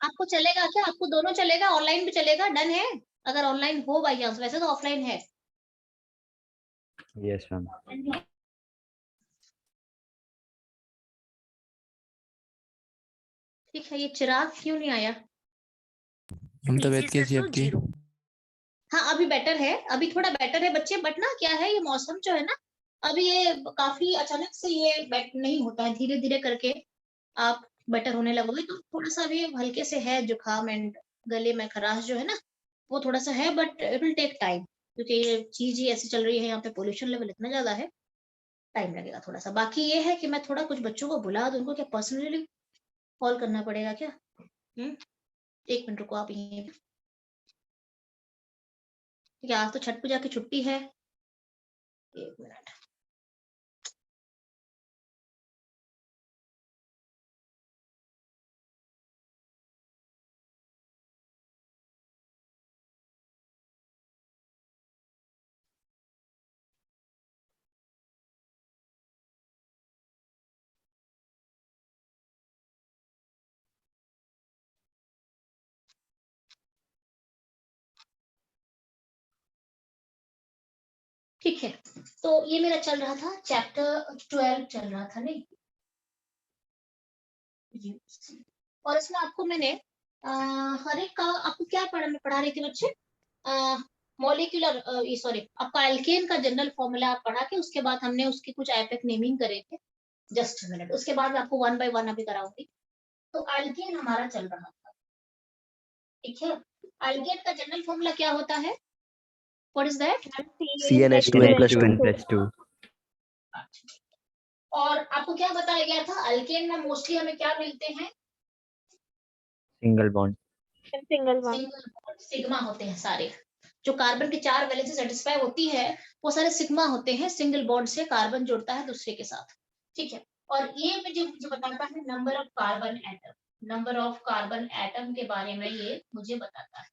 आपको चलेगा क्या? आपको दोनों चलेगा? ऑनलाइन भी चलेगा? डन है? अगर ऑनलाइन हो बाई चांस, वैसे तो ऑफलाइन है। Yes ma'am. ठीक है, ये चिराग क्यों नहीं आया? हम तबीयत कैसी है आपकी? हाँ अभी बेटर है, अभी थोड़ा बेटर है बच्चे, बट ना क्या है, ये मौसम जो है ना, अभी ये काफी अचानक से ये बेट नहीं होता है, धीरे धीरे करके आप बेटर होने लगोगे। तो थोड़ा सा अभी हल्के से है जुकाम एंड गले में खराश जो है ना, वो थोड़ा सा है, but it will take time, क्योंकि ये चीज ही ऐसी चल रही है, यहाँ पे पोल्यूशन लेवल इतना ज्यादा है, टाइम लगेगा थोड़ा सा। बाकी ये है कि मैं थोड़ा कुछ बच्चों को बुला दूं, उनको क्या पर्सनली कॉल करना पड़ेगा क्या? 1 मिनट रुको आप यहीं पे। ठीक है, आज तो छठ पूजा की छुट्टी है। 1 मिनट। ठीक है, तो ये मेरा चल रहा था चैप्टर 12 चल रहा था नहीं, और इसमें आपको मैंने हर एक का आपको क्या पढ़ा रही थी बच्चे? मॉलिक्यूलर, सॉरी, आपका एल्केन का जनरल फॉर्मूला आप पढ़ा के उसके बाद हमने उसकी कुछ आईपैक नेमिंग करे थे। जस्ट मिनट, उसके बाद मैं आपको 1 बाय 1 अभी कराऊंगी। तो एल्केन हमारा चल रहा था, ठीक है। एल्केन का जनरल फॉर्मूला क्या होता है? What is that? CnH2n+2 और आपको क्या बताया गया था? एल्केन में मोस्टली हमें क्या मिलते हैं? Single bond. Single bond, sigma होते हैं सारे। जो कार्बन की 4 वैलेंस से सेटिस्फाई होती है, वो सारे सिग्मा होते हैं। सिंगल बॉन्ड से कार्बन जुड़ता है दूसरे के साथ, ठीक है। और ये मुझे बताता है number of carbon atom, number of carbon atom के बारे में ये मुझे बताता है,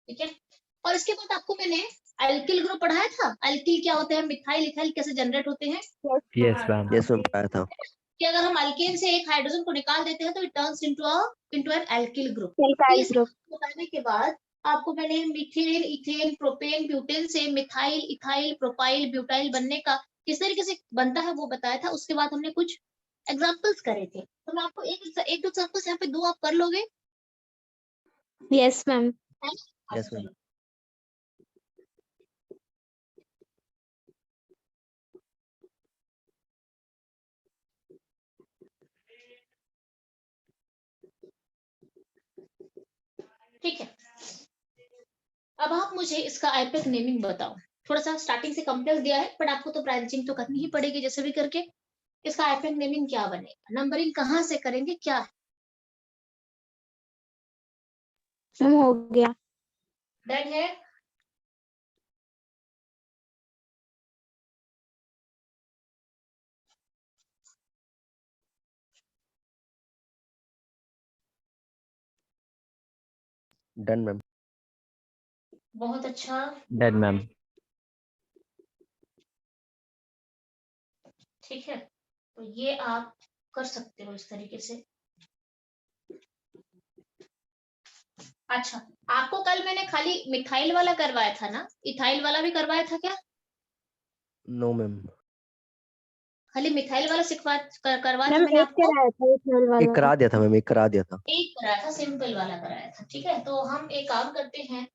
ठीक है। और इसके बाद आपको मैंने एल्किल ग्रुप पढ़ाया था। एल्किल क्या होते हैं? मिथाइल इथाइल कैसे जनरेट होते हैं? Yes ma'am. यस मैम पढ़ाया था। कि अगर हम अल्केन से एक हाइड्रोजन को निकाल देते हैं तो it turns into an alkyl group. बताने के बाद आपको मैंने मीथेन, इथेन, प्रोपेन, ब्यूटेन से मिथाइल, इथाइल, प्रोपाइल, ब्यूटाइल बनने का किस तरीके से बनता है वो बताया था। उसके बाद हमने कुछ एग्जांपल्स करे थे, तो मैं आपको एक दो एग्जांपल्स यहाँ पे 2 आप कर लोगे? Yes ma'am. Yes ma'am. ठीक है, अब आप मुझे इसका आईपैक नेमिंग बताओ। थोड़ा सा स्टार्टिंग से कंप्लेक्स दिया है, बट आपको तो ब्रांचिंग तो करनी ही पड़ेगी जैसे भी करके। इसका आईपैक नेमिंग क्या बनेगा? नंबरिंग कहाँ से करेंगे? क्या है? हो गया। डन है? Done ma'am. बहुत अच्छा। Done ma'am. ठीक है, तो ये आप कर सकते हो इस तरीके से। अच्छा, आपको कल मैंने खाली मिथाइल वाला करवाया था ना? इथाइल वाला भी करवाया था क्या? No ma'am. खाली मिथाइल वाला करवाया था मैम मैंने एक आपको? कराया था, एक नल वाला एक करा दिया था मैम, एक करा दिया था। एक कराया था, सिंपल वाला कराया था, ठीक है। तो हम एक काम करते हैं,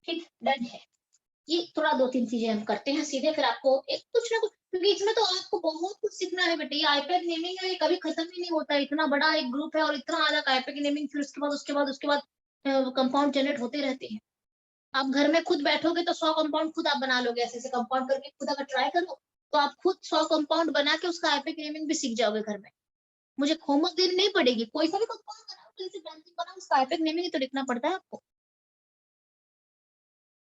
ठीक, डन है। ये थोड़ा 2-3 चीजें हम करते हैं सीधे, फिर आपको एक कुछ ना कुछ, क्योंकि इसमें तो आपको बहुत कुछ सीखना है बेटे। ये आईपैड नेमिंग है, ये कभी खत्म ही नहीं होता है। इतना बड़ा एक ग्रुप है और इतना अलग आईपैड नेमिंग, फिर उसके बाद कंपाउंड जनरेट होते रहते हैं। आप घर में खुद बैठोगे तो 100 कंपाउंड खुद आप बना लोगे। ऐसे ऐसे कंपाउंड करके खुद अगर ट्राई करो तो आप खुद 100 कंपाउंड बना के उसका आईपैड नेमिंग भी सीख जाओगे घर में। मुझे होमवर्क देनी नहीं पड़ेगी, कोई सा भी कंपाउंड बनाओ, कोई सी ब्रांचिंग बनाओ, उसका आईपैड नेमिंग तो लिखना पड़ता है आपको।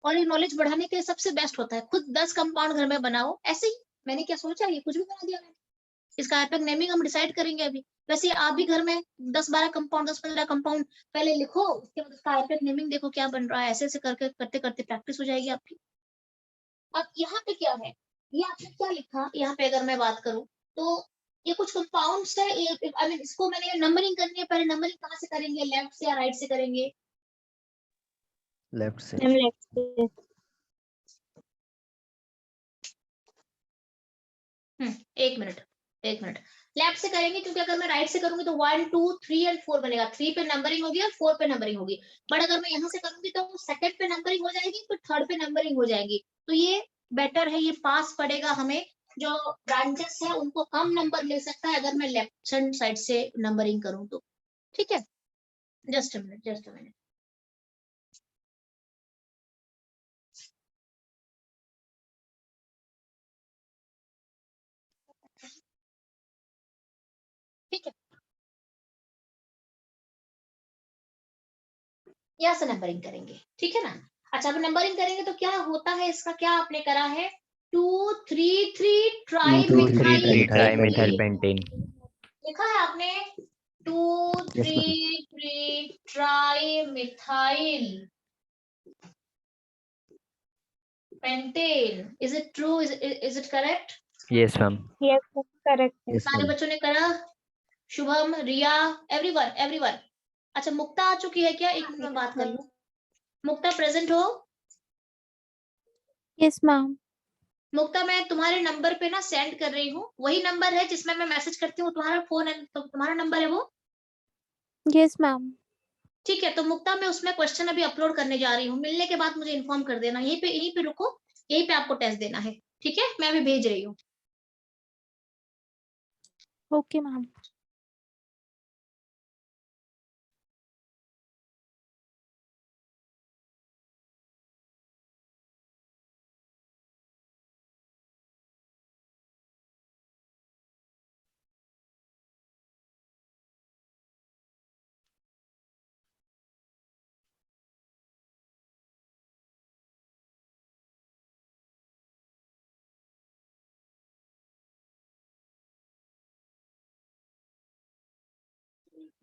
और ये नॉलेज बढ़ाने के लिए सबसे बेस्ट होता है, खुद 10 कंपाउंड घर में बनाओ। ऐसे ही मैंने क्या सोचा, ये कुछ भी बना दिया मैंने। इसका एपिक नेमिंग हम डिसाइड करेंगे अभी। वैसे आप भी घर में 10-12 कंपाउंड 10-15 कंपाउंड पहले लिखो, उसके बाद उसका एपिक नेमिंग देखो क्या बन रहा है, ऐसे ऐसे करके करते करते प्रैक्टिस हो जाएगी आपकी। अब यहाँ पे क्या है, ये आपने क्या लिखा, यहाँ पे अगर मैं बात करूं तो ये कुछ कंपाउंड्स है, आई मीन इसको मैंने नंबरिंग करनी है, पहले नंबरिंग कहाँ से करेंगे, लेफ्ट से या राइट से करेंगे? लेफ्ट से। मैम लेफ्ट से। एक मिनट लेफ्ट से करेंगे, क्योंकि अगर मैं राइट से करूंगी तो 1 2 3 और 4 बनेगा, 3 पे नंबरिंग होगी और 4 पे नंबरिंग होगी। बट अगर मैं यहाँ से करूंगी तो सेकंड पे नंबरिंग हो जाएगी, फिर थर्ड पे नंबरिंग हो जाएगी। तो ये बेटर है, ये पास पड़ेगा हमें। जो ब्रांचेस है उनको कम नंबर मिल सकता है अगर मैं लेफ्ट हैंड साइड से नंबरिंग करूँ तो। ठीक है, जस्ट अ मिनट। ठीक है, यहाँ से नंबरिंग करेंगे, ठीक है ना। अच्छा, अब नंबरिंग करेंगे तो क्या होता है, इसका क्या आपने करा है, 2 3 3 ट्राई 2 3 मिथाइल ट्राइमिथाइल पेंटेन। लिखा है आपने, 2 Yes, 3 3 tri methyl pentane. Is it true, is it correct? Yes ma'am. Yes, correct. yes, सारे ma'am. बच्चों ने करा, शुभम, रिया, एवरीवन। अच्छा, मुक्ता आ चुकी है क्या? एक मिनट में बात कर लूं। मुक्ता प्रेजेंट हो? Yes, ma'am. मुक्ता, मैं तुम्हारे नंबर पे ना सेंड कर रही हूँ, वही नंबर है जिसमें मैं मैसेज करती हूँ, तुम्हारा फोन है तो तुम्हारा नंबर है वो? Yes, ma'am. ठीक है, तो मुक्ता मैं उसमें क्वेश्चन अभी अपलोड करने जा रही हूँ, मिलने के बाद मुझे इन्फॉर्म कर देना, यहीं पे रुको, यहीं पे आपको टेस्ट देना है। ठीक है, मैं अभी भेज रही हूँ। Okay, ma'am.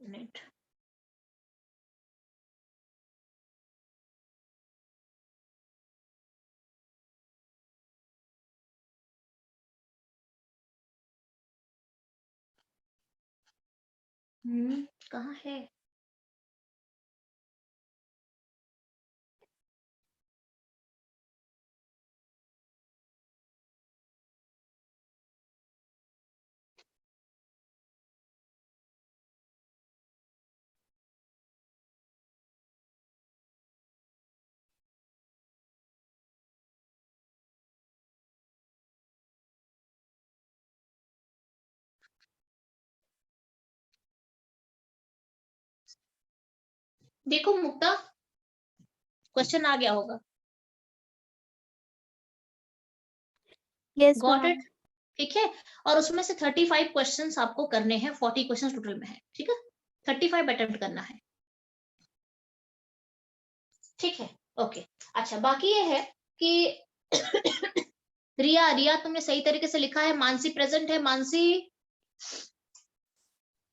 मिनट। कहाँ है? देखो मुक्ता, क्वेश्चन आ गया होगा। Yes, got ma'am. इट? ठीक है, और उसमें से 35 क्वेश्चंस आपको करने हैं, 40 क्वेश्चंस टोटल में है। ठीक है, 35 अटेम्प्ट करना है। ठीक है, ओके। अच्छा, बाकी ये है कि रिया तुमने सही तरीके से लिखा है, मानसी प्रेजेंट है, Mansi?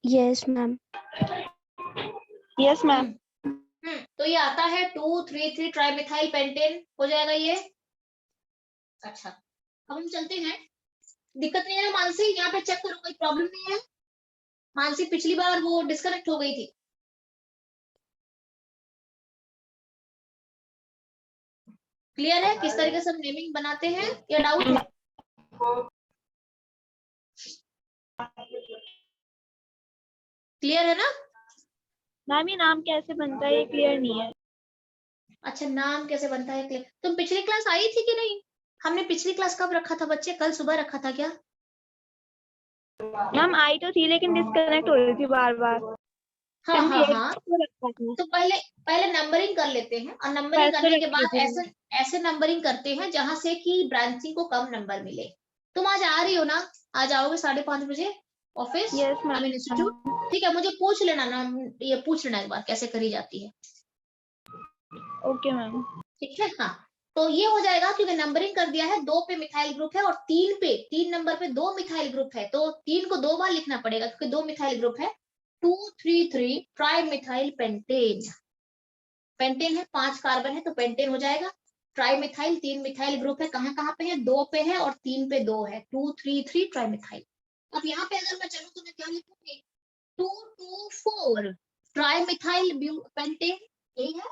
Yes, ma'am. Yes, ma'am. तो ये आता है 2 3 3 ट्राइमिथाइल पेंटेन हो जाएगा ये। अच्छा, अब हम चलते हैं। दिक्कत नहीं है ना मानसी? यहाँ पे चेक करो, कोई प्रॉब्लम नहीं है? मानसी पिछली बार वो डिस्कनेक्ट हो गई थी। क्लियर है किस तरीके से हम नेमिंग बनाते हैं, या डाउट है? क्लियर है ना? मैम ये नाम कैसे बनता है ये क्लियर नहीं है। अच्छा, नाम कैसे बनता है क्लियर? तुम पिछली क्लास आई थी कि नहीं? हमने पिछली क्लास कब रखा था बच्चे? कल सुबह रखा था क्या? मैम आई तो थी लेकिन डिस्कनेक्ट हो रही थी बार बार। हाँ, तो पहले नंबरिंग कर लेते हैं, और नंबरिंग करने के बाद ऐसे नंबरिंग करते हैं जहां से कि ब्रांचिंग को कम नंबर मिले। तुम आज आ रही हो ना? आज आओगे 5:30 बजे office? Yes, ma'am. I mean institute. ठीक है, मुझे पूछ लेना ना, ये पूछ लेना एक बार कैसे करी जाती है। Okay ma'am. ठीक है, हाँ। तो ये हो जाएगा क्योंकि नंबरिंग कर दिया है, 2 पे मिथाइल ग्रुप है और 3 नंबर पे 2 मिथाइल ग्रुप है, तो 3 को 2 बार लिखना पड़ेगा क्योंकि 2 मिथाइल ग्रुप है। 233 ट्राई मिथाइल पेंटेन। पेंटेन है 5 कार्बन है तो पेंटेन हो जाएगा। ट्राई मिथाइल 3 मिथाइल ग्रुप है, कहाँ कहाँ पे है, 2 पे है और 3 पे 2 है, 233 ट्राई मिथाइल। अब यहाँ पे अगर मैं चलूँ तो मैं क्या लिखूंगी, 224 ट्राई मिथाइल पेंटेन, यही है।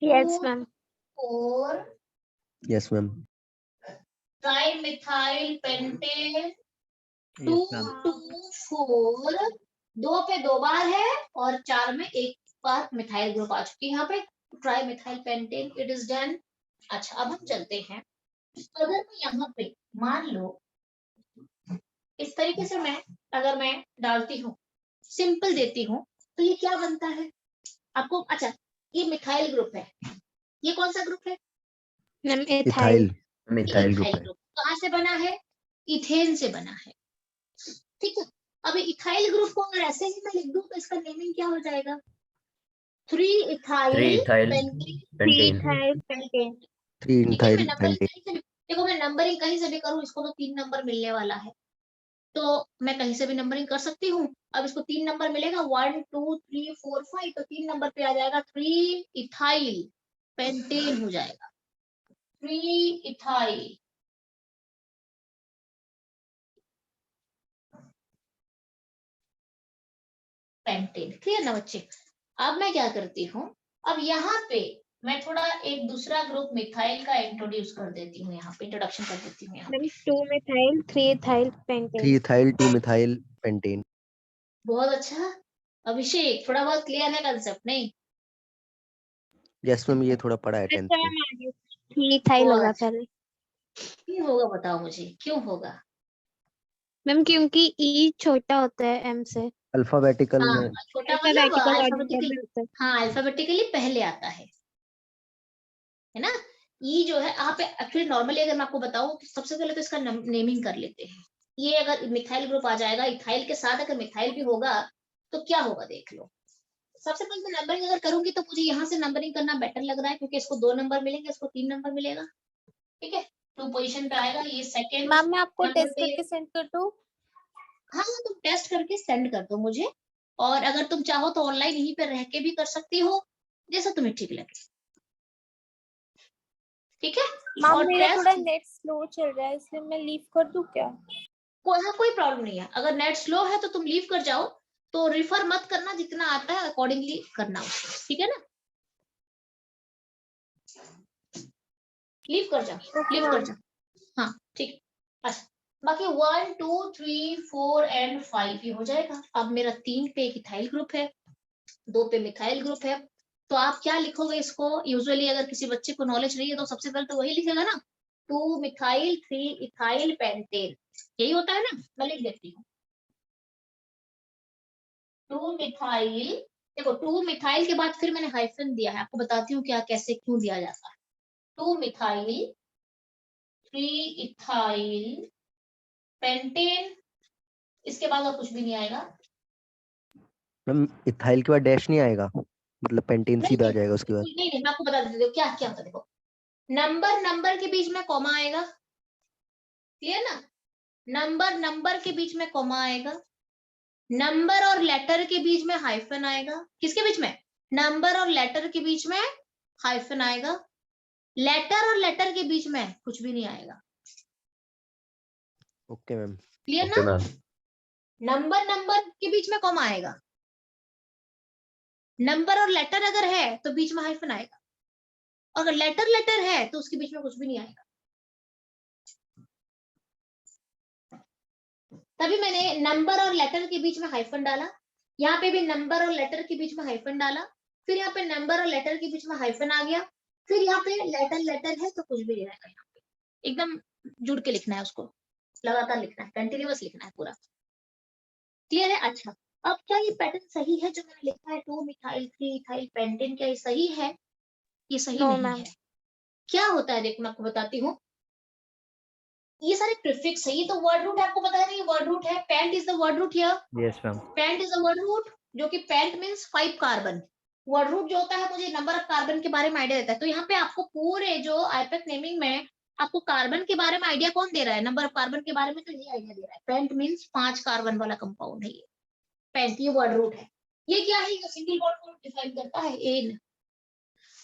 Yes, ma'am. 4 Yes, ma'am. Tri methyl pentane. Yes, ma'am. 224 2 पे 2 बार है और 4 में 1 बार मिथाइल ग्रुप आ चुकी है यहाँ पे, tri methyl pentane, it is done. अच्छा अब हम चलते हैं, अगर मैं यहाँ पे मान लो इस तरीके से अगर मैं डालती हूँ, सिंपल देती हूँ, तो ये क्या बनता है आपको। अच्छा ये मिथाइल ग्रुप है, ये कौन सा ग्रुप है, Ma'am, ethyl. Ethyl. Methyl group ethyl group. कहाँ से बना है, इथेन से बना है, ठीक है। अब इथाइल ग्रुप को अगर ऐसे ही मैं लिख दूं तो इसका नेमिंग क्या हो जाएगा, 3 इथाइल पेंटेन। Ethyl pentane. 3 ठीक है, मैं ethyl नंबरिंग pentane. कहीं से भी, देखो मैं नंबरिंग कहीं से भी करूँ, इसको तो 3 नंबर मिलने वाला है, तो मैं कहीं से भी नंबरिंग कर सकती हूँ। अब इसको 3 नंबर मिलेगा, 1 2 3 4 5, तो 3 नंबर पे आ जाएगा 3 इथाइल पेंटेन हो जाएगा, 3 इथाइल पेंटेन। क्लियर ना बच्चे। अब मैं क्या करती हूँ, अब यहाँ पे मैं थोड़ा एक दूसरा ग्रुप मिथाइल का इंट्रोड्यूस कर देती हूँ, यहाँ पे इंट्रोडक्शन कर देती हूँ यहाँ Ma'am, पे। 2-methyl, 3-ethyl 3 pentane. ethyl 2 methyl pentane. बहुत अच्छा अभिषेक, थोड़ा बहुत क्लियर है कंसेप्ट नहीं। Yes, ma'am. ये थोड़ा पढ़ा है 10th अच्छा में. मैम आगे 3-ethyl बहुत होगा अच्छा। पहले। क्यों होगा बताओ मुझे, क्यों होगा। मैम क्योंकि E छोटा होता है M से। Alphabetical हाँ में. छोटा मतलब Alphabetical order अल्फाबेटिकली, में होता है। हाँ अल्फाबेटिकली पहले आता है ना। ये जो है यहाँ पे एक्चुअली नॉर्मली अगर मैं आपको बताऊं तो सबसे पहले तो इसका नेमिंग कर लेते हैं। ये अगर मिथाइल ग्रुप आ जाएगा, इथाइल के साथ अगर मिथाइल भी होगा तो क्या होगा देख लो। सबसे पहले मैं नंबरिंग अगर करूंगी तो मुझे यहाँ से नंबरिंग करना बेटर लग रहा है क्योंकि इसको 2 नंबर मिलेंगे, इसको 3 नंबर मिलेगा, ठीक है। 2 पोजीशन पे आएगा, ये सेकंड मैम मैं आपको नंबर टेस्ट पे। करके सेंड कर दूं। हाँ तुम टेस्ट करके सेंड कर दो मुझे, और अगर तुम चाहो तो ऑनलाइन यहीं पे रह के भी कर सकती हो, जैसा तुम्हें ठीक लगे, ठीक है। मैम और मेरा थोड़ा टेस्ट नेट स्लो चल रहा है इसलिए मैं लीव कर दूं क्या? कोई प्रॉब्लम नहीं है, अगर नेट स्लो है तो तुम लीव कर जाओ, तो रिफर मत करना, जितना आता है अकॉर्डिंगली करना उसको, ठीक है ना। लीव कर जाओ, ओके लीव कर मैम। जाओ, हाँ ठीक है। अच्छा बाकी 1 2 3 4 एंड 5 ये हो जाएगा। अब मेरा 3 पे एक इथाइल ग्रुप है, 2 पे मिथाइल ग्रुप है, तो आप क्या लिखोगे इसको। यूजुअली अगर किसी बच्चे को नॉलेज नहीं है तो सबसे पहले तो वही लिखेगा ना, 2 मिथाइल 3 इथाइल पेंटेन, यही होता है ना। मैं लिख देती हूँ 2 मिथाइल, देखो 2 मिथाइल के बाद फिर मैंने हाइफन दिया है, आपको बताती हूँ क्या कैसे क्यों दिया जाता है। 2 मिथाइल 3 इथाइल पेंटेन, इसके बाद और कुछ भी नहीं आएगा। मैम ethyl के बाद डैश नहीं आएगा, मतलब पेंटेन नहीं सीधा आ नहीं जाएगा उसके बाद. नहीं, मैं आपको बता देती हूँ क्या क्या होता है। देखो नंबर के बीच में कॉमा आएगा, क्लियर ना। नंबर के बीच में कॉमा आएगा, नंबर और लेटर के बीच में हाइफन आएगा। किसके बीच में, नंबर और लेटर के बीच में हाइफन आएगा, लेटर और लेटर के बीच में कुछ भी नहीं आएगा। Okay ma'am. क्लियर ना। नंबर के बीच में कॉमा आएगा, नंबर और लेटर अगर है तो बीच में हाइफन आएगा, और अगर लेटर है तो उसके बीच में कुछ भी नहीं आएगा। तभी मैंने नंबर और लेटर के बीच में हाइफन डाला, यहाँ पे भी नंबर और लेटर के बीच में हाइफन डाला, फिर यहाँ पे नंबर और लेटर के बीच में हाइफन आ गया, फिर यहाँ पे लेटर है तो कुछ भी नहीं रहेगा। यहाँ पे एकदम जुड़ के लिखना है उसको, लगातार लिखना है, कंटिन्यूअस लिखना है पूरा। क्लियर है। अच्छा अब क्या ये पैटर्न सही है जो मैंने लिखा है 2 मिथाइल 3 इथाइल पेंटेन, क्या ये सही है, ये सही नो नहीं मैम। है। क्या होता है देखो मैं आपको बताती हूँ, ये सारे प्रीफिक्स है, ये तो वर्ड रूट है, आपको पता है ना ये वर्ड रूट है। Pent is the word root here, Yes, ma'am. Pent is the word root, जो कि pent means 5 carbon, word root जो होता है मुझे नंबर ऑफ कार्बन के बारे में आइडिया देता है। तो यहाँ पे आपको पूरे जो आईपैक नेमिंग में आपको कार्बन के बारे में आइडिया कौन दे रहा है? नंबर ऑफ कार्बन के बारे में तो ये आइडिया दे रहा है। पेंट मीन्स 5 कार्बन वाला कंपाउंड है ये पेंट, ये वर्ड रूट है। ये क्या है? ये सिंगल बॉन्ड को डिफाइन करता है एन।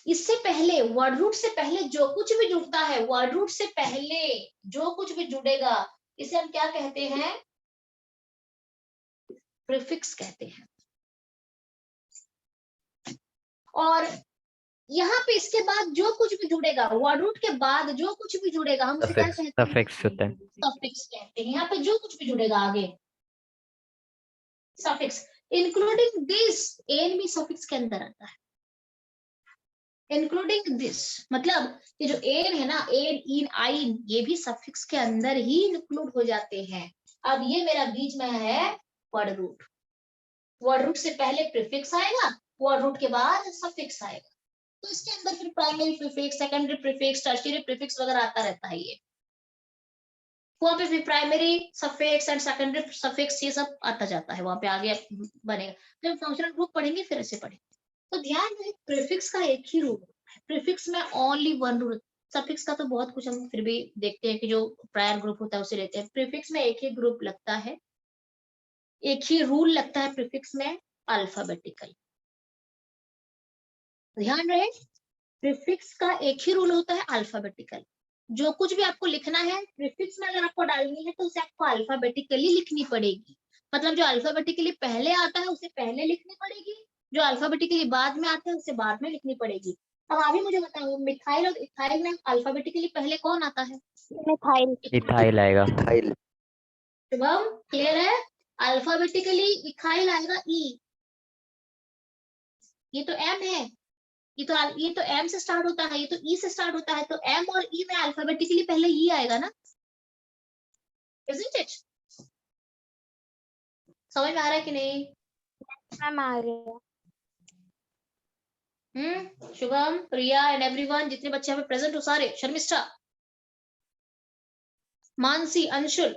इससे पहले वर्ड रूट से पहले जो कुछ भी जुड़ता है, वर्ड रूट से पहले जो कुछ भी जुड़ेगा इसे हम क्या कहते हैं? प्रीफिक्स कहते हैं। और यहाँ पे इसके बाद जो कुछ भी जुड़ेगा, वर्ड रूट के बाद जो कुछ भी जुड़ेगा हम उसे क्या कहते हैं? सफिक्स होता है। सफिक्स कहते हैं। यहाँ पे जो कुछ भी जुड़ेगा आगे सफिक्स, इंक्लूडिंग दिस, एन भी सफिक्स के अंदर आता है। इंक्लूडिंग दिस मतलब ये जो एन है ना, एन, इन, आइन, ये भी सफिक्स के अंदर ही इंक्लूड हो जाते हैं। अब ये मेरा बीच में है वर्ड रूट। वर्ड रूट से पहले प्रीफिक्स आएगा, वर्ड रूट के बाद सफिक्स आएगा। तो इसके अंदर फिर primary prefix, secondary prefix, tertiary prefix वगैरह आता रहता है। ये वहां पे फिर primary suffix and secondary suffix ये सब आता जाता है, वहां पे आगे बनेगा। जब फंक्शनल ग्रुप पढ़ेंगे फिर ऐसे पढ़ेंगे। तो ध्यान रहे प्रीफिक्स का एक ही रूल है, प्रीफिक्स में ओनली वन रूल। सफिक्स का तो बहुत कुछ हम फिर भी देखते हैं कि जो प्रायर ग्रुप होता है उसे लेते हैं। प्रीफिक्स में एक ही ग्रुप लगता है, एक ही रूल लगता है प्रीफिक्स में, अल्फाबेटिकल। ध्यान रहे प्रीफिक्स का एक ही रूल होता है, अल्फाबेटिकल। जो कुछ भी आपको लिखना है प्रीफिक्स में अगर आपको डालनी है तो उसे आपको अल्फाबेटिकली लिखनी पड़ेगी। मतलब जो अल्फाबेटिकली पहले आता है उसे पहले लिखनी पड़ेगी, जो अल्फाबेटिकली बाद में आता है उसे बाद में लिखनी पड़ेगी। अब अभी मुझे बताओ मिथाइल और इथाइल में अल्फाबेटिकली पहले कौन आता है? मिथाइल। इथाइल आएगा। इथाइल। शुभम क्लियर है? अल्फाबेटिकली इथाइल आएगा ई। ये तो एम है, ये तो एम से स्टार्ट होता है, ये तो ई से स्टार्ट होता है। तो एम और ई में अल्फाबेटिकली पहले ई आएगा ना, isn't it? समझ में आ रहा है कि नहीं? मैम आ गया। शुभम, प्रिया एंड एवरीवन, जितने बच्चे यहाँ पे प्रेजेंट हो सारे, शर्मिष्ठा, मानसी, अंशुल,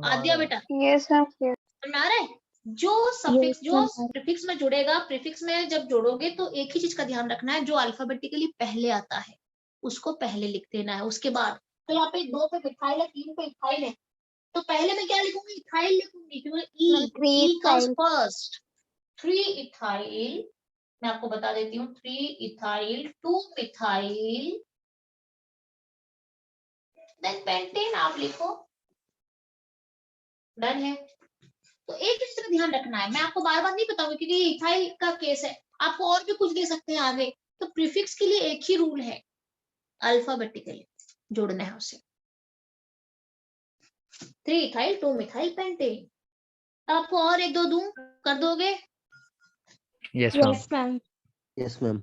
आद्या बेटा, यस मैम। समझ में आ रहा है? जो सफिक्स जो प्रीफिक्स में जुड़ेगा, प्रीफिक्स में जब जोड़ोगे तो एक ही चीज का ध्यान रखना है, जो अल्फाबेटिकली पहले आता है उसको पहले लिख देना है। उसके बाद तो यहाँ पे 2 पे मिथाइल है, 3 पे इथाइल है, तो पहले मैं क्या लिखूंगी? इथाइल लिखूंगी क्योंकि ई कम्स फर्स्ट। 3 इथाइल, मैं आपको बता देती हूँ, 3 इथाइल, 2 मिथाइल, देन पेंटेन आप लिखो। डन है? तो एक चीज का ध्यान रखना है, मैं आपको बार बार नहीं बताऊंगी क्योंकि ये इथाइल का केस है, आपको और भी कुछ दे सकते हैं आगे। तो प्रीफिक्स के लिए एक ही रूल है, अल्फाबेटिकली जोड़ना है उसे। 3 इथाइल 2 मिथाइल पेंटेन। आपको और एक दो दूं, कर दोगे? Yes ma'am. Yes ma'am. Yes ma'am.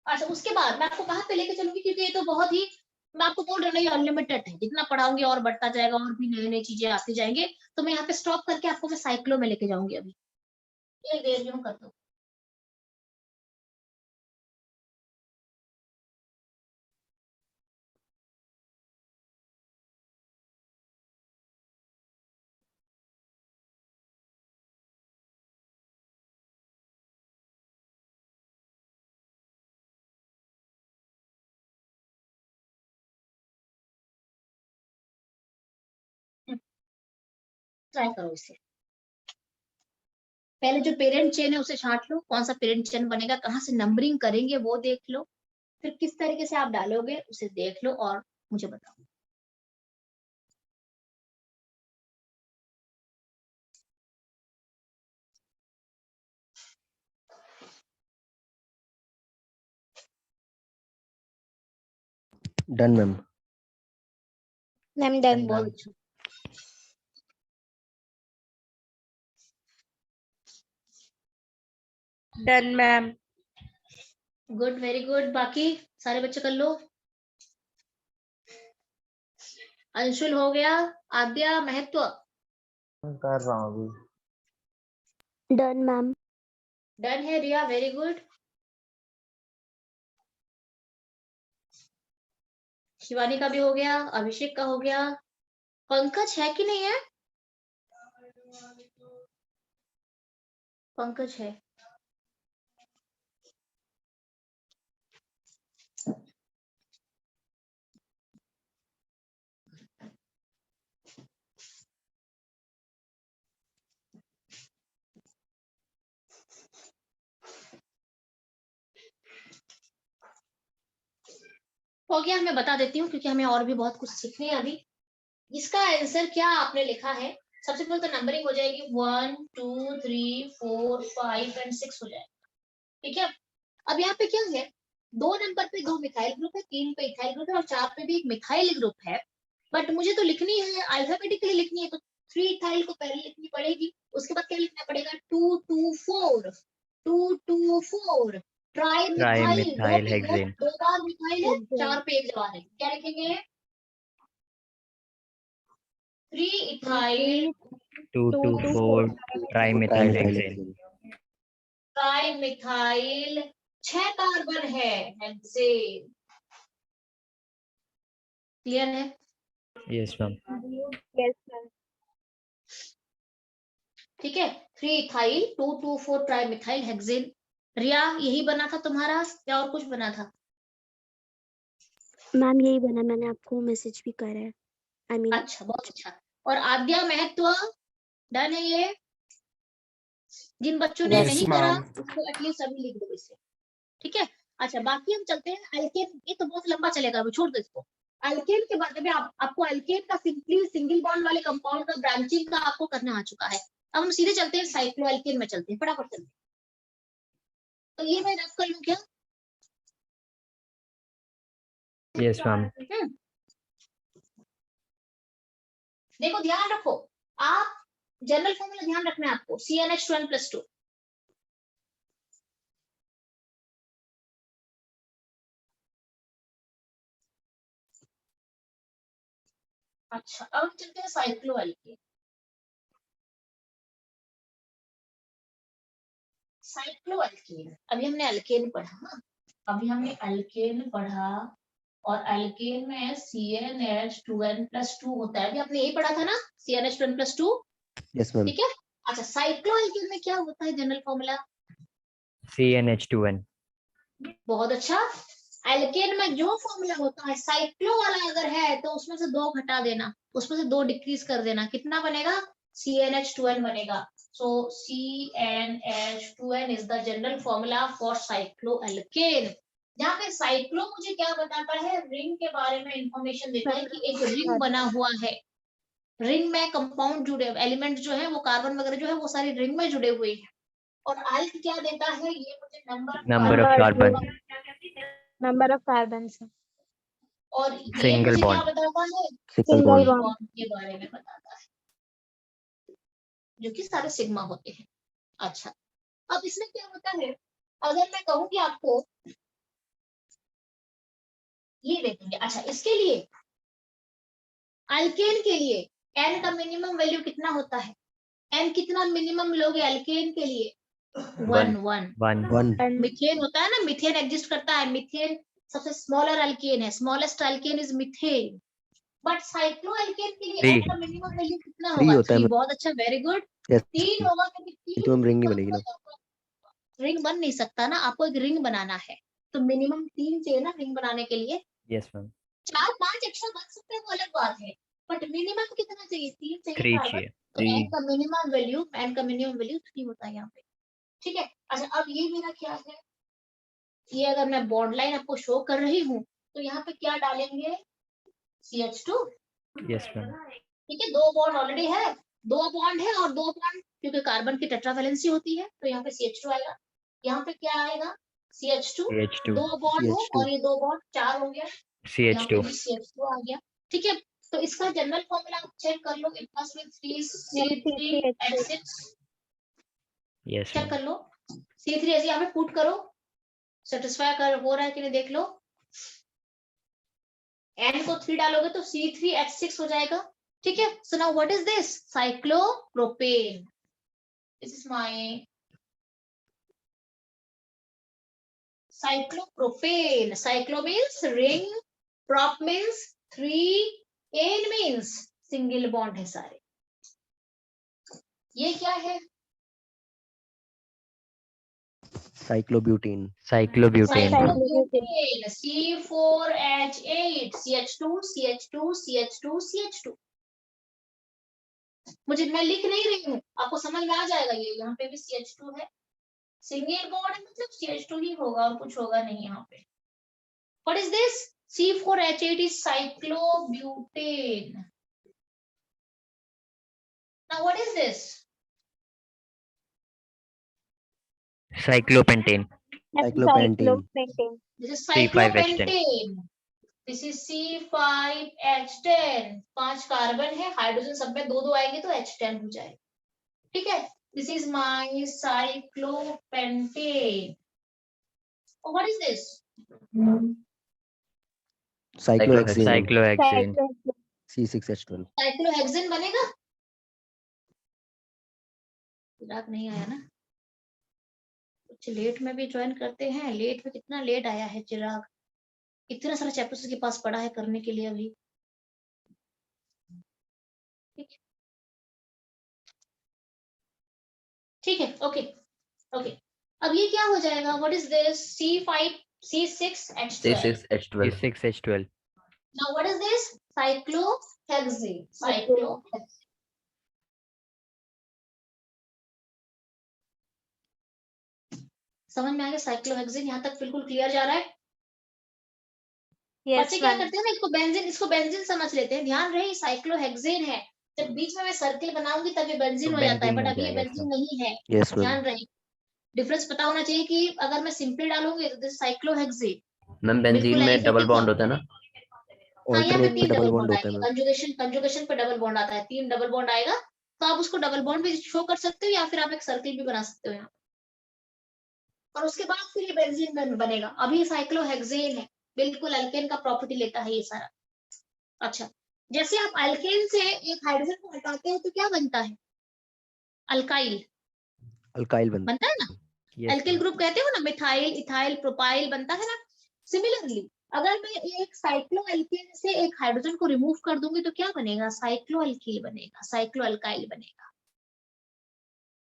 अच्छा उसके बाद मैं आपको कहाँ पे लेके चलूंगी, क्योंकि ये तो बहुत ही, मैं आपको बोल रही हूँ अनलिमिटेड है, जितना पढ़ाऊंगी और बढ़ता जाएगा और भी नई नई चीजें आती जाएंगे। तो मैं यहाँ पे स्टॉप करके आपको मैं साइक्लो में लेके जाऊंगी। अभी एक देर में कर दो। ट्राई करो इसे। पहले जो पेरेंट चेन है उसे छांट लो, कौन सा पेरेंट चेन बनेगा, कहाँ से नंबरिंग करेंगे वो देख लो, फिर किस तरीके से आप डालोगे उसे देख लो और मुझे बताओ। Done ma'am. Ma'am done. बहुत अच्छा, done ma'am. Good, very good. बाकी सारे बच्चे कर लो। अंशुल हो गया, आद्या, महत्व, कर रहा हूँ अभी। Done ma'am. डन है। रिया, वेरी गुड। शिवानी का भी हो गया, अभिषेक का हो गया। पंकज है कि नहीं है? पंकज है। हो गया, मैं बता देती हूँ क्योंकि हमें और भी बहुत कुछ सीखनी है अभी। इसका आंसर क्या आपने लिखा है, सबसे पहले तो नंबरिंग हो जाएगी 1 2 3 4 5 एंड 6 हो जाएगा, ठीक है। अब यहाँ पे क्या है, 2 नंबर पे 2 मिथाइल ग्रुप है, 3 पे इथाइल ग्रुप है और 4 पे भी एक मिथाइल ग्रुप है। बट मुझे तो लिखनी है, अल्फाबेटिकली लिखनी है, तो 3 इथाइल को पहले लिखनी पड़ेगी, उसके बाद क्या लिखना पड़ेगा 2 2 4 2 2 4 ट्राई मिथाइल, ट्राइमिथाइल हेक्सेन। 2 बार मिथाइल है, 4 पे एक जवान है, क्या लिखेंगे 3 ethyl 224 trimethyl hexane. Tri methyl 6 carbon है हेक्सेन। क्लियर है? Yes ma'am. Yes ma'am. ठीक है, 3 इथाइल 224 ट्राई मिथाइल हेक्सेन। रिया, यही बना था तुम्हारा या और कुछ बना था? मैम यही बना, मैंने आपको मैसेज भी करा है। आई मीन अच्छा, बहुत अच्छा। और आद्या महत्व डन है ये? जिन बच्चों ने Yes, नहीं करा ma'am. उसको एटलीस्ट अभी लिख दो इसे, ठीक है। अच्छा, बाकी हम चलते हैं अल्केन, ये तो बहुत लंबा चलेगा, अभी छोड़ दो इसको। अल्केन के बारे में आपको अल्केन का सिंपली सिंगल बॉन्ड वाले कंपाउंड का ब्रांचिंग का आपको करना आ चुका है। अब हम सीधे चलते हैं साइक्लोअल्केन में, चलते हैं फटाफट चलते हैं। तो ये मैं रफ कर लूं क्या? Yes ma'am. देखो ध्यान रखो, आप जनरल फॉर्मूला ध्यान रखना है आपको, CnH2n+2। अच्छा, अब हम चलते हैं साइक्लोअल्केन। साइक्लोअल्केन, अभी हमने अल्केन पढ़ा, अभी हमने अल्केन पढ़ा, और अल्केन में CnH2n+2 होता है, अभी आपने यही पढ़ा था ना, CnH2n+2, यस मैम। ठीक है। अच्छा, साइक्लोअल्केन में क्या होता है जनरल फॉर्मूला? CnH2n। बहुत अच्छा। एल्केन में जो फॉर्मूला होता है, साइक्लो वाला अगर है तो उसमें से 2 घटा देना, उसमें से 2 डिक्रीज कर देना, कितना बनेगा? CnH2n बनेगा। So CnH2n is the general formula for cycloalkane. जहाँ पे साइक्लो मुझे क्या बताता है, रिंग के बारे में इंफॉर्मेशन देता है कि एक रिंग बना हुआ है, रिंग में कंपाउंड जुड़े, एलिमेंट जो है वो कार्बन वगैरह जो है वो सारे रिंग में जुड़े हुए हैं। और अल्क क्या देता है, ये मुझे number of carbon. Number of carbon. और ये Single मुझे क्या bond. बताता है, सिंगल सिंगल बॉन्ड। बॉन्ड के बारे में बताता है, जो कि सारे सिग्मा होते हैं। अच्छा, अब इसमें क्या होता है, अगर मैं कहूँ कि आपको ये देखेंगे, अच्छा इसके लिए अल्केन के लिए n का मिनिमम वैल्यू कितना होता है, n कितना मिनिमम लोगे अल्केन के लिए? 1 1। 1। मीथेन होता है ना, मीथेन एग्जिस्ट करता है, मीथेन सबसे स्मॉलर अल्केन है, smallest alkane is methane. But cycloalkane के लिए 3। n का मिनिमम वैल्यू कितना 3 होगा? होता है 3। मैम। बहुत अच्छा, वेरी गुड। यस 3 होगा क्योंकि तो 3 हम रिंग नहीं बनेगी ना। रिंग बन नहीं सकता ना, आपको एक रिंग बनाना है तो मिनिमम 3 चाहिए ना रिंग बनाने के लिए। Yes ma'am. 4 5 एक्स्ट्रा बन सकते हैं वो अलग बात है, बट मिनिमम कितना चाहिए? 3 चाहिए 3 कार्बन। चाहिए। तो n का मिनिमम वैल्यू 3 होता है यहाँ पे, ठीक है। अच्छा, अब ये मेरा क्या है, ये अगर मैं बॉन्ड लाइन आपको शो कर रही हूँ तो यहाँ पे क्या डालेंगे? CH2, yes ma'am. ठीक है। 2 बॉन्ड ऑलरेडी है, 2 बॉन्ड है और 2 बॉन्ड क्योंकि कार्बन की टेट्रावैलेंसी होती है तो यहाँ पे CH2 आएगा, यहाँ पे क्या आएगा? CH2। CH2। 2 बॉन्ड है CH2 और ये 2 बॉन्ड 4 हो गया, यहाँ पे CH2। भी CH2 आ गया, ठीक है। तो इसका जनरल फॉर्मूला आप चेक कर लो, it must be C3H6, yes check ma'am. कर लो। C3 ऐसे यहाँ पे पुट करो, सेटिस्फाई कर हो रहा है कि नहीं देख लो। n को 3 डालोगे तो C3H6 हो जाएगा, ठीक है। So now what is this? Cyclopropane. This is my cyclopropane. Cyclo means ring, prop means 3, ane means single bond है सारे। ये क्या है? Cyclobutane. Cyclobutane. Cyclobutane, C4H8, CH2 CH2 CH2 CH2। मैं लिख नहीं रही हूँ, आपको समझ में आ जाएगा, ये यहाँ पे भी CH2 है, सिंगल बॉन्ड मतलब CH2 ही होगा और कुछ होगा नहीं यहाँ पे। What is this? C4H8 is cyclobutane. Now what is this? Cyclopentane. Cyclopentane. This is C5H10. cyclopentane. This is C5H10. 5 carbon है, हाइड्रोजन सब में 2 आएंगे तो H10 हो जाएगा. ठीक है. This is my cyclopentane. Oh, what is this? Cyclohexane. Cyclohexane. C6H12. Cyclohexane बनेगा. चिराग नहीं आया ना, कुछ लेट में भी ज्वाइन करते हैं. लेट में कितना लेट आया है चिराग. इतना सारा चैप्टर्स के पास पड़ा है करने के लिए अभी. ठीक है. Okay okay. अब ये क्या हो जाएगा? What is this? C6H12. C6H12. C6H12. Now what is this? Cyclohexane. Cyclohexane. समझ में आ गया? साइक्लोहेक्सेन यहाँ तक बिल्कुल क्लियर जा रहा है. Yes, बच्चे क्या ma'am. करते हैं ना, इसको बेंजीन समझ लेते हैं. ध्यान रहे साइक्लोहेक्सेन है. जब बीच में मैं सर्किल बनाऊंगी तब ये बेंजीन तो हो जाता है, बेंजीन बट हो अभी ये जाएगा बेंजीन इसमें. नहीं है. Yes, ma'am. ध्यान रहे, डिफरेंस पता होना चाहिए कि अगर मैं सिंपली डालूंगी तो दिस साइक्लोहेक्सेन. मैम बेंजीन में डबल बॉन्ड होता है ना? हाँ, यहाँ पे Alternate पे 3 डबल डबल बॉन्ड बॉन्ड होता है आएंगे. मैम. कंजुगेशन पे डबल बॉन्ड आता है. 3 डबल बॉन्ड आएगा तो आप उसको डबल बॉन्ड भी शो कर सकते हो या फिर आप एक सर्किल भी बना सकते हो यहाँ. और उसके बाद फिर ये बेंजीन बनेगा. अभी साइक्लोहेक्सेन है, बिल्कुल अल्केन का प्रॉपर्टी लेता है ये सारा. अच्छा, जैसे आप अल्केन से एक हाइड्रोजन को हटाते हो तो क्या बनता है? अल्काइल अल्काइल बनता है ना. Yes, alkyl ma'am. ग्रुप कहते हो ना, मिथाइल, इथाइल, प्रोपाइल बनता है ना. सिमिलरली अगर मैं एक साइक्लोअल्केन से एक हाइड्रोजन को रिमूव कर दूंगी तो क्या बनेगा? साइक्लोअल्कील बनेगा, साइक्लोअल्काइल बनेगा.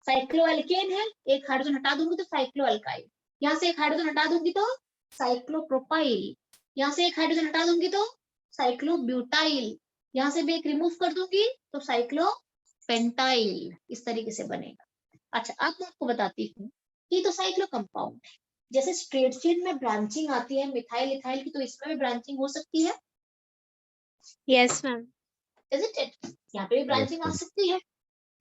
साइक्लोअल्केन है, एक हाइड्रोजन हटा दूंगी तो साइक्लोअल्काइल. यहाँ से एक हाइड्रोजन हटा दूंगी तो साइक्लोप्रोपाइल. यहाँ से एक हाइड्रोजन हटा दूंगी तो साइक्लोब्यूटाइल. यहाँ से भी एक रिमूव कर दूंगी तो साइक्लोपेंटाइल. इस तरीके से बनेगा. अच्छा, अब मैं आपको बताती हूँ, ये तो साइक्लो कंपाउंड है. जैसे स्ट्रेट चेन में ब्रांचिंग आती है मिथाइल इथाइल की, तो इसमें भी ब्रांचिंग हो सकती है. Yes, ma'am. Isn't it? यहाँ पे भी ब्रांचिंग आ ma'am. सकती है.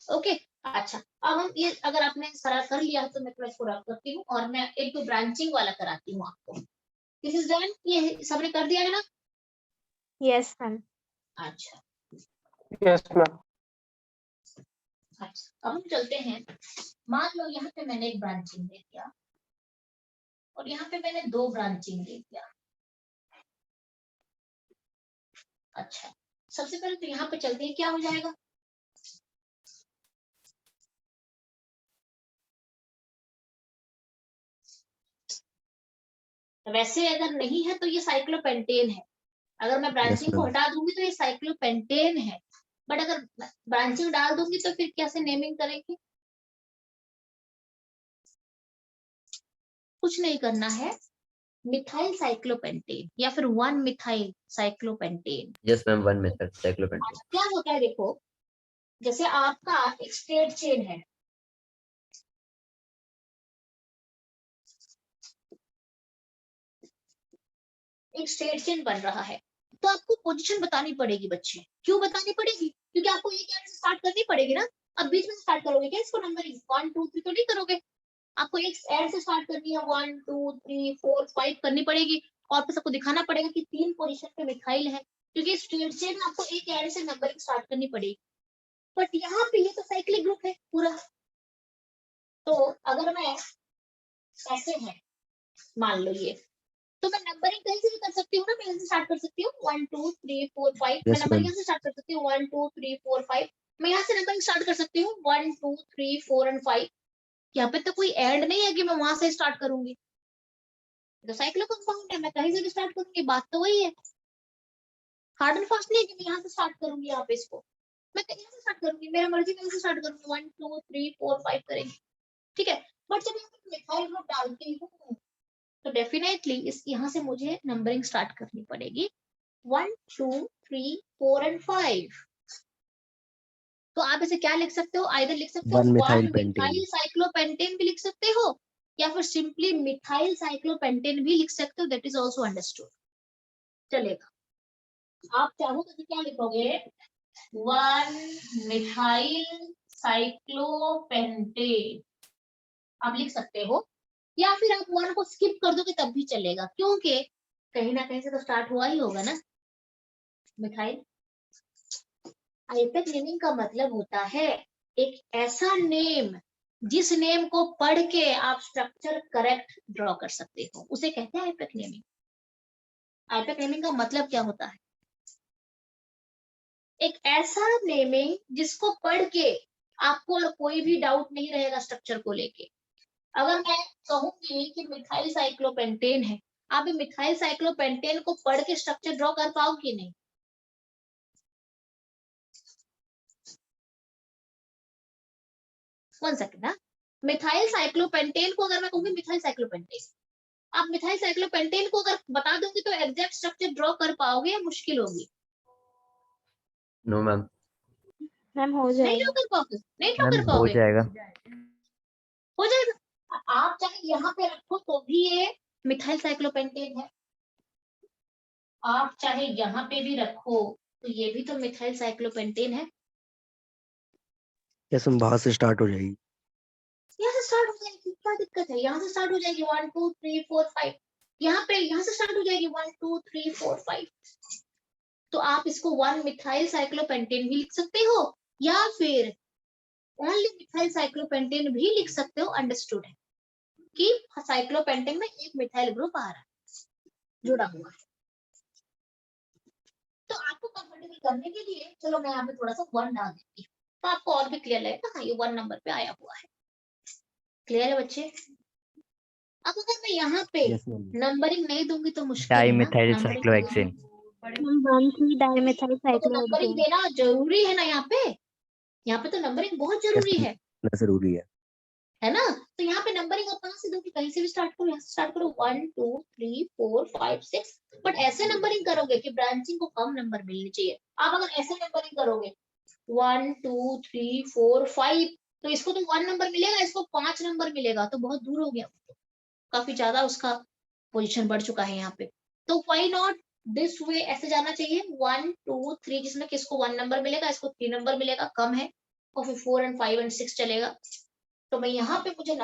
ओके. अच्छा, अब हम ये अगर आपने सारा कर लिया तो मैं इसको रख करती हूँ और मैं एक दो ब्रांचिंग वाला कराती हूँ आपको. This is done. ये सबने कर दिया है ना? Yes, ma'am. अच्छा यस मैम. अच्छा, अब हम चलते हैं. मान लो यहाँ पे मैंने एक ब्रांचिंग दे दिया और यहाँ पे मैंने 2 ब्रांचिंग दे दिया. अच्छा, सबसे पहले तो यहाँ पे चलते हैं, क्या हो जाएगा? वैसे अगर नहीं है तो ये साइक्लोपेंटेन है. अगर मैं ब्रांचिंग को ma'am. हटा दूंगी तो ये साइक्लोपेंटेन है. बट अगर ब्रांचिंग डाल दूंगी तो फिर कैसे नेमिंग करेंगे? कुछ नहीं करना है. मिथाइल साइक्लोपेंटेन या फिर 1 methyl cyclopentane. Yes ma'am, 1 method cyclopentane. क्या होता है देखो, जैसे आपका एक स्ट्रेट चेन है, एक स्ट्रेट चेन बन रहा है, तो आपको पोजीशन बतानी पड़ेगी बच्चे. क्यों बतानी पड़ेगी? क्योंकि आपको एक एंड से स्टार्ट करनी पड़ेगी ना. अब बीच में स्टार्ट करोगे क्या इसको नंबरिंग 1 2 3 तो नहीं करोगे. आपको एक एंड से स्टार्ट करनी है. 1 2 3 4 5 करनी पड़ेगी और फिर सबको दिखाना पड़ेगा कि 3 पोजीशन पे मिथाइल है, क्योंकि स्ट्रेट चेन में आपको एक एंड से नंबरिंग स्टार्ट करनी पड़ेगी. बट यहाँ पे ये तो साइक्लिक ग्रुप है पूरा. तो अगर मैं ऐसे है मान लो ये, तो मैं नंबरिंग कहीं से भी कर सकती हूँ ना. मैं यहाँ से स्टार्ट कर सकती हूँ 1 2 3 4 5. मैं Yes, नंबरिंग ma'am. यहाँ से स्टार्ट कर सकती हूँ 1 2 3 4 5. मैं यहाँ से नंबरिंग स्टार्ट कर सकती हूँ 1 2 3 4 एंड 5. यहाँ पे तो कोई एंड नहीं है कि मैं वहां से स्टार्ट करूंगी. तो साइक्लो कंपाउंड है, मैं कहीं से भी स्टार्ट करूंगी. बात तो वही है. हार्ड एंड फास्ट नहीं है कि मैं यहाँ से स्टार्ट करूंगी. यहाँ पे इसको मैं कहीं से स्टार्ट करूंगी, मेरा मर्जी में से स्टार्ट करूंगी. 1 2 3 4 5 करेंगे. ठीक है. बट जब यहाँ पे मिथाइल ग्रुप डालती हूँ तो डेफिनेटली इस यहाँ से मुझे नंबरिंग स्टार्ट करनी पड़ेगी 1 2 3 4 एंड 5. तो आप इसे क्या लिख सकते हो? आइदर लिख सकते हो 1 मिथाइल 1 पेंटेन. मिथाइल साइक्लोपेंटेन भी लिख सकते हो या फिर सिंपली मिथाइल साइक्लोपेंटेन भी लिख सकते हो. That is also understood. चलेगा। आप चाहो तो क्या लिखोगे, 1 मिथाइल साइक्लोपेंटेन आप लिख सकते हो, या फिर आप 1 को स्किप कर दोगे तब भी चलेगा, क्योंकि कहीं ना कहीं से तो स्टार्ट हुआ ही होगा ना मिथाइल। आइपेक नेमिंग का मतलब होता है एक ऐसा नेम जिस नेम को पढ़ के आप स्ट्रक्चर करेक्ट ड्रॉ कर सकते हो, उसे कहते हैं आइपेक नेमिंग। आइपेक नेमिंग का मतलब क्या होता है, एक ऐसा नेमिंग जिसको पढ़ के आपको कोई भी डाउट नहीं रहेगा स्ट्रक्चर को लेके। अगर मैं कहूंगी कि मिथाइल साइक्लोपेंटेन है, आप मिथाइल साइक्लोपेंटेन को पढ़ के स्ट्रक्चर ड्रॉ कर पाओगे कि नहीं? वन सेकंड ना, मिथाइल साइक्लोपेंटेन को अगर मैं कहूंगी मिथाइल साइक्लोपेंटेन, आप मिथाइल साइक्लोपेंटेन को अगर बता दोगे तो एग्जैक्ट स्ट्रक्चर ड्रॉ कर पाओगे या मुश्किल होगी? No ma'am. मैम हो नहीं जाएगा। ड्रॉ कर पाओगे, नहीं ड्रॉ मैम कर हो पाओगे, जाएगा। हो जाएगा। आप चाहे यहाँ पे रखो तो भी ये मिथाइल साइक्लोपेंटेन है, आप चाहे यहाँ पे भी रखो तो ये भी तो मिथाइल साइक्लोपेंटेन है। यस मैम, बाहर से स्टार्ट हो जाएगी। यहाँ से स्टार्ट हो जाएगी, क्या दिक्कत है? यहाँ से स्टार्ट हो जाएगी 1 2 3 4 5, यहाँ से स्टार्ट हो जाएगी 1 2 3 4 5। तो आप इसको 1 मिथाइल साइक्लोपेंटेन भी लिख सकते हो या फिर ओनली मिथाइल साइक्लोपेंटेन भी लिख सकते हो। अंडरस्टूड है कि साइक्लोपेंटेन में एक मिथाइल ग्रुप आ रहा है, जुड़ा हुआ है। तो आपको कंफर्टेबल करने के लिए चलो मैं यहाँ पे थोड़ा सा 1 डाल देती हूँ, तो आपको और भी क्लियर लगेगा। हाँ, ये 1 नंबर पे आया हुआ है। क्लियर है बच्चे? अब अगर मैं यहाँ पे यस मैम। नंबरिंग नहीं दूंगी तो मुश्किल है ना, dimethyl numbering cyclohexane. Ma'am 1 dimethyl तो नंबरिंग साइक्लोहेक्सेन। देना जरूरी है ना, यहाँ पे तो नंबरिंग बहुत जरूरी है जरूरी है ना? तो यहाँ पे नंबरिंग आप कहाँ से दोगे? कहीं से भी स्टार्ट करो, यहाँ से स्टार्ट करो 1 2 3 4 5 6, बट ऐसे नंबरिंग करोगे कि ब्रांचिंग को कम नंबर मिलने चाहिए। आप अगर ऐसे नंबरिंग करोगे 1 2 3 4 5, तो इसको तो 1 नंबर मिलेगा, इसको 5 नंबर मिलेगा, तो बहुत दूर हो गया, काफी ज्यादा उसका पोजीशन बढ़ चुका है यहाँ पे। तो व्हाई नॉट दिस वे, ऐसे जाना चाहिए 1 2 3, जिसमें किसको 1 नंबर मिलेगा, इसको 3 नंबर मिलेगा, कम है, और फिर 4 एंड 5 एंड 6 चलेगा। तो मैं यहाँ पे मुझे